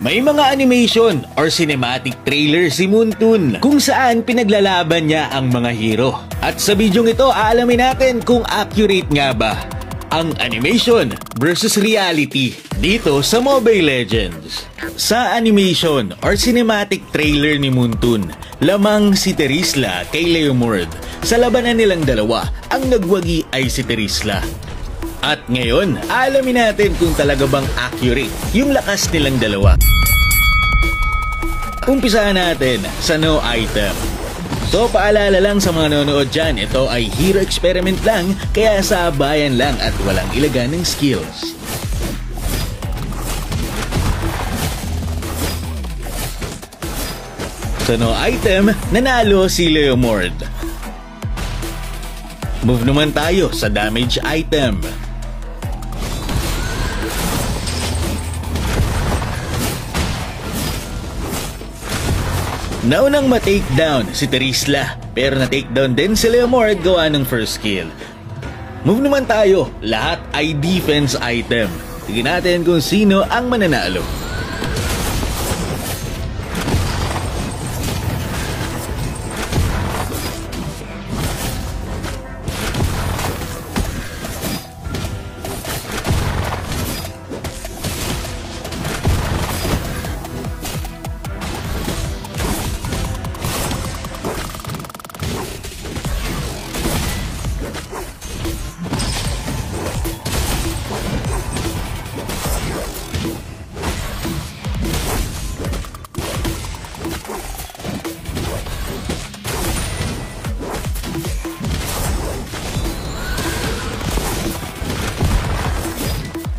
May mga animation or cinematic trailer si Moontoon kung saan pinaglalaban niya ang mga hero. At sa bidyong ito, aalamin natin kung accurate nga ba ang animation versus reality dito sa Mobile Legends. Sa animation or cinematic trailer ni Moontoon, lamang si Terizla kay Leomord. Sa labanan nilang dalawa, ang nagwagi ay si Terizla. At ngayon, alamin natin kung talaga bang accurate yung lakas nilang dalawa. Umpisahan natin sa no item. So paalala lang sa mga nanonood dyan, ito ay hero experiment lang, kaya sabayan lang at walang ilagan ng skills. Sa no item, nanalo si Leomord. Move naman tayo sa damage item. Naunang ma-takedown si Terizla, pero na-takedown din si Leomord gawa ng first kill. Move naman tayo, lahat ay defense item. Tignan natin kung sino ang mananalo.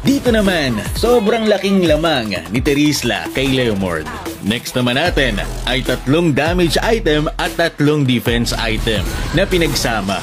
Dito naman, sobrang laking lamang ni Terizla kay Leomord. Next naman natin ay 3 damage item at 3 defense item na pinagsama.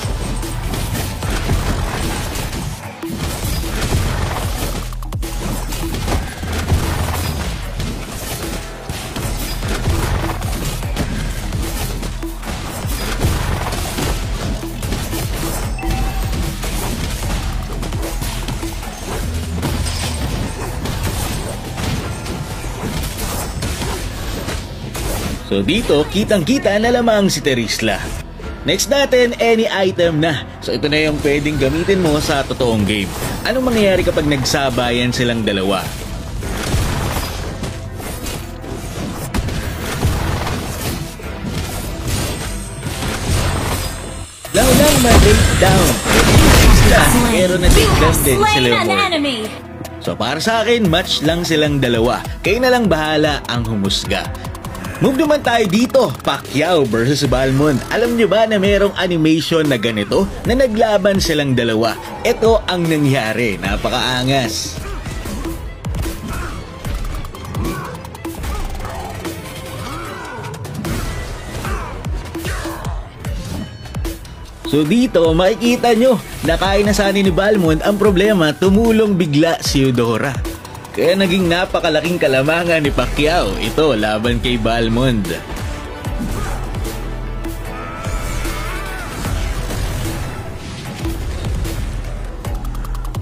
So dito, kitang-kita na lamang si Terizla. Next natin, any item na. So ito na yung pwedeng gamitin mo sa totoong game. Anong mangyayari kapag nagsabayan silang dalawa? Launang ma-take down Terizla, pero na-take down din si Leomord. So para sa akin, match lang silang dalawa. Kayo na lang bahala ang humusga. Move naman tayo dito, Pacquiao versus Balmond. Alam nyo ba na mayroong animation na ganito na naglaban silang dalawa? Ito ang nangyari, napakaangas. So dito, makikita nyo, nakain na sana ni Balmond. Ang problema, tumulong bigla si Eudora. Kaya naging napakalaking kalamangan ni Pacquiao ito laban kay Balmond.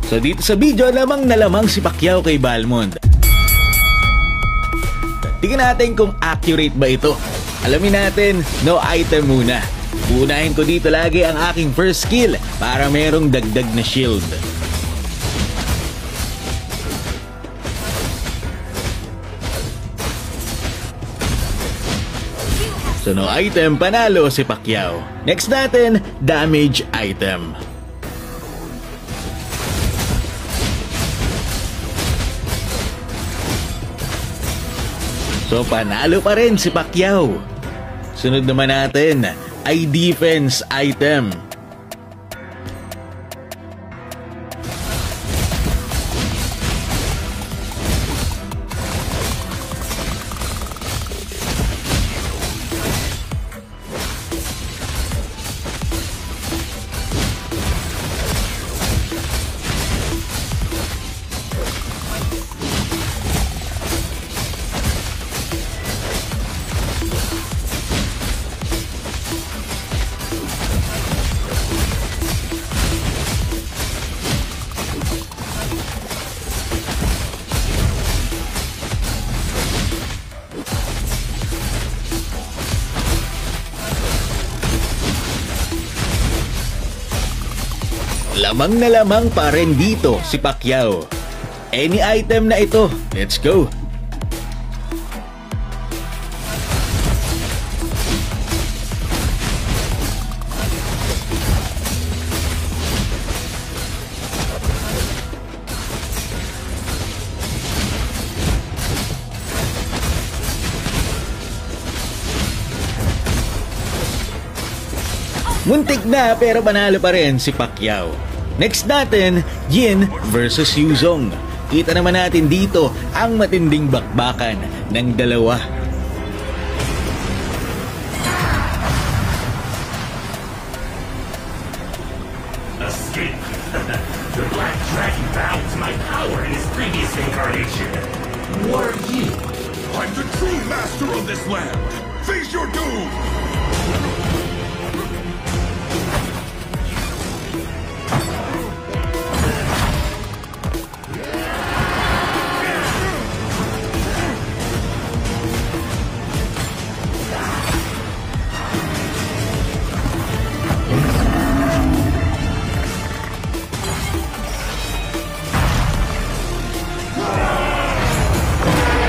So dito sa video, lamang na lamang si Pacquiao kay Balmond. Tingnan natin kung accurate ba ito. Alamin natin, no item muna. Unahin ko dito lagi ang aking first skill para merong dagdag na shield. So no item, panalo si Pacquiao. Next natin, damage item. So panalo pa rin si Pacquiao. Sunod naman natin ay defense item. lamang na lamang pa rin dito si Pacquiao. Any item na ito, let's go! Muntik na pero panalo pa rin si Pacquiao. Next natin, Yin versus Yuzong. Kita naman natin dito ang matinding bakbakan ng dalawa. Escape. The Black Dragon bowed to my power in his previous incarnation. What are you? I'm the true master of this land. Face your doom!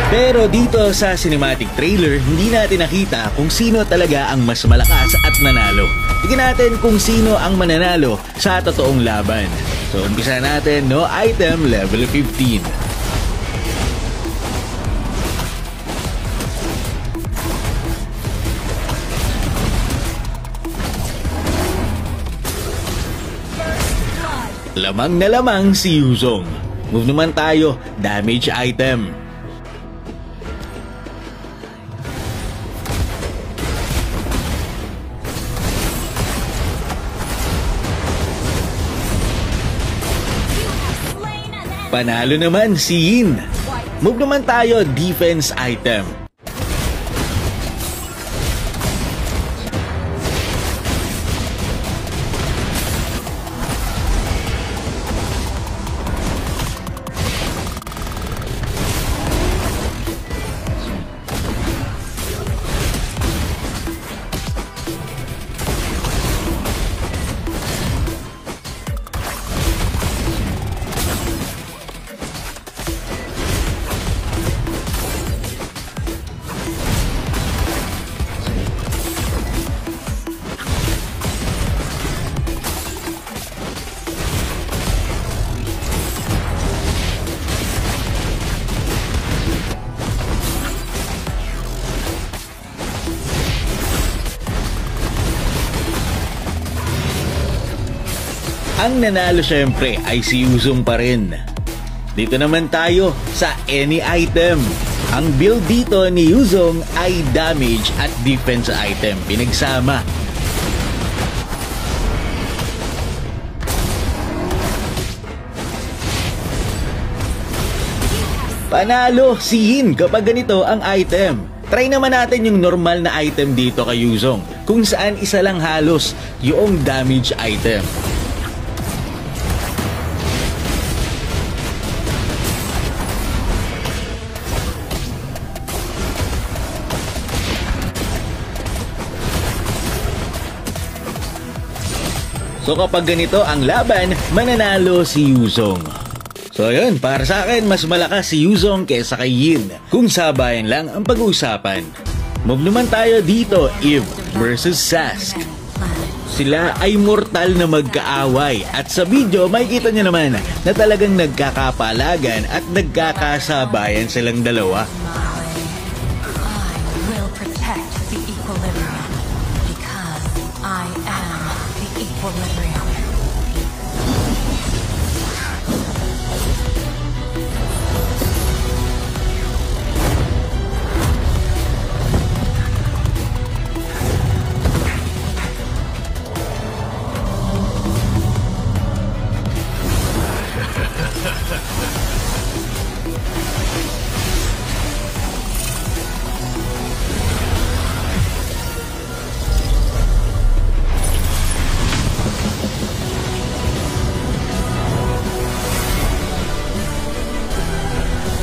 Pero dito sa cinematic trailer, hindi natin nakita kung sino talaga ang mas malakas at nanalo. Tingnan natin kung sino ang mananalo sa totoong laban. So umpisa natin, no item, level 15. Lamang na lamang si Yuzong. Move naman tayo, damage item. Panalo naman si Yin. Move naman tayo, defense item. Ang nanalo syempre ay si Yuzong pa rin. Dito naman tayo sa any item. Ang build dito ni Yuzong ay damage at defense item pinagsama. Panalo si Yin kapag ganito ang item. Try naman natin yung normal na item dito kay Yuzong, kung saan isa lang halos yung damage item. So kapag ganito ang laban, mananalo si Yuzong. So yun, para sa akin, mas malakas si Yuzong kesa kay Yin, kung sabayan lang ang pag-uusapan. Move naman tayo dito, Eve versus Sask. Sila ay mortal na magkaaway at sa video makikita nyo naman na talagang nagkakapalagan at nagkakasabayan silang dalawa.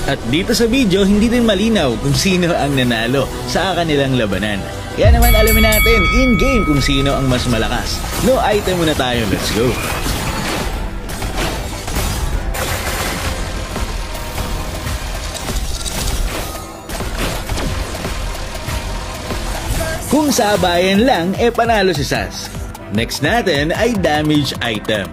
At dito sa video, hindi din malinaw kung sino ang nanalo sa kanilang labanan. Kaya naman alamin natin in-game kung sino ang mas malakas. No item muna tayo, let's go! Kung sabayan lang, panalo si Sasuke. Next natin ay damage item.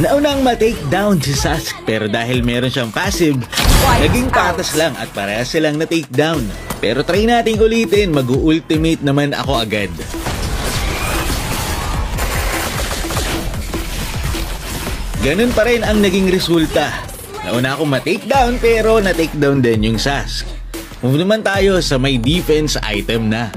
Naunang ma-take down si Sasuke pero dahil meron siyang passive, naging patas lang at parehas silang na-take down. Pero try nating ulitin, mag-ultimate naman ako agad. Ganun pa rin ang naging resulta. Nauna akong ma-take down pero na-take down din yung Sasuke. Move naman tayo sa may defense item na.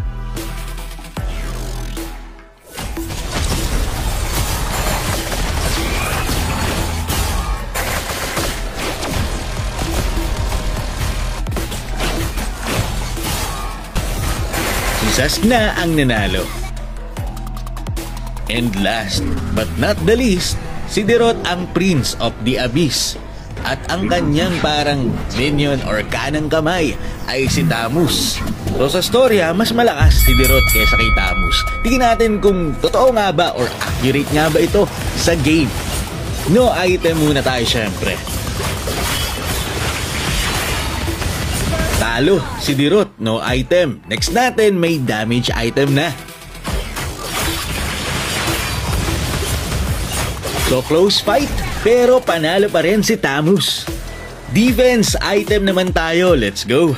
Sasuke na ang nanalo. And last but not the least, si Dirot ang Prince of the Abyss. At ang kanyang parang minion or kanang kamay ay si Tamus. So sa storya, mas malakas si Dirot kaysa kay Tamus. Tingnan natin kung totoo nga ba or accurate nga ba ito sa game. No item muna tayo syempre. Talo si Dirot, no item. Next natin, may damage item na. So close fight, pero panalo pa rin si Tamus. Defense item naman tayo, let's go.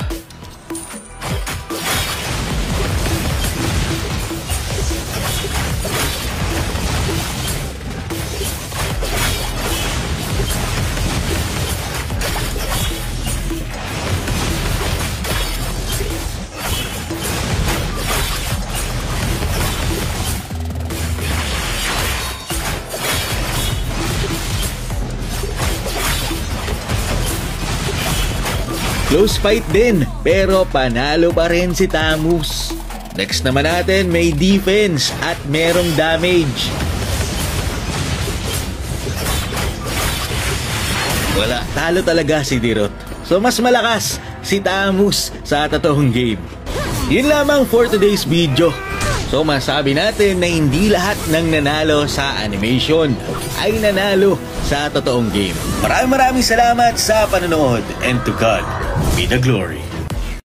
Close fight din, pero panalo pa rin si Tamus. Next naman natin, may defense at merong damage. Wala, talo talaga si Dirot. So mas malakas si Tamus sa totoong game. Yun lamang for today's video. So masabi natin na hindi lahat ng nanalo sa animation ay nanalo sa totoong game. Maraming salamat sa panonood and to God be the glory.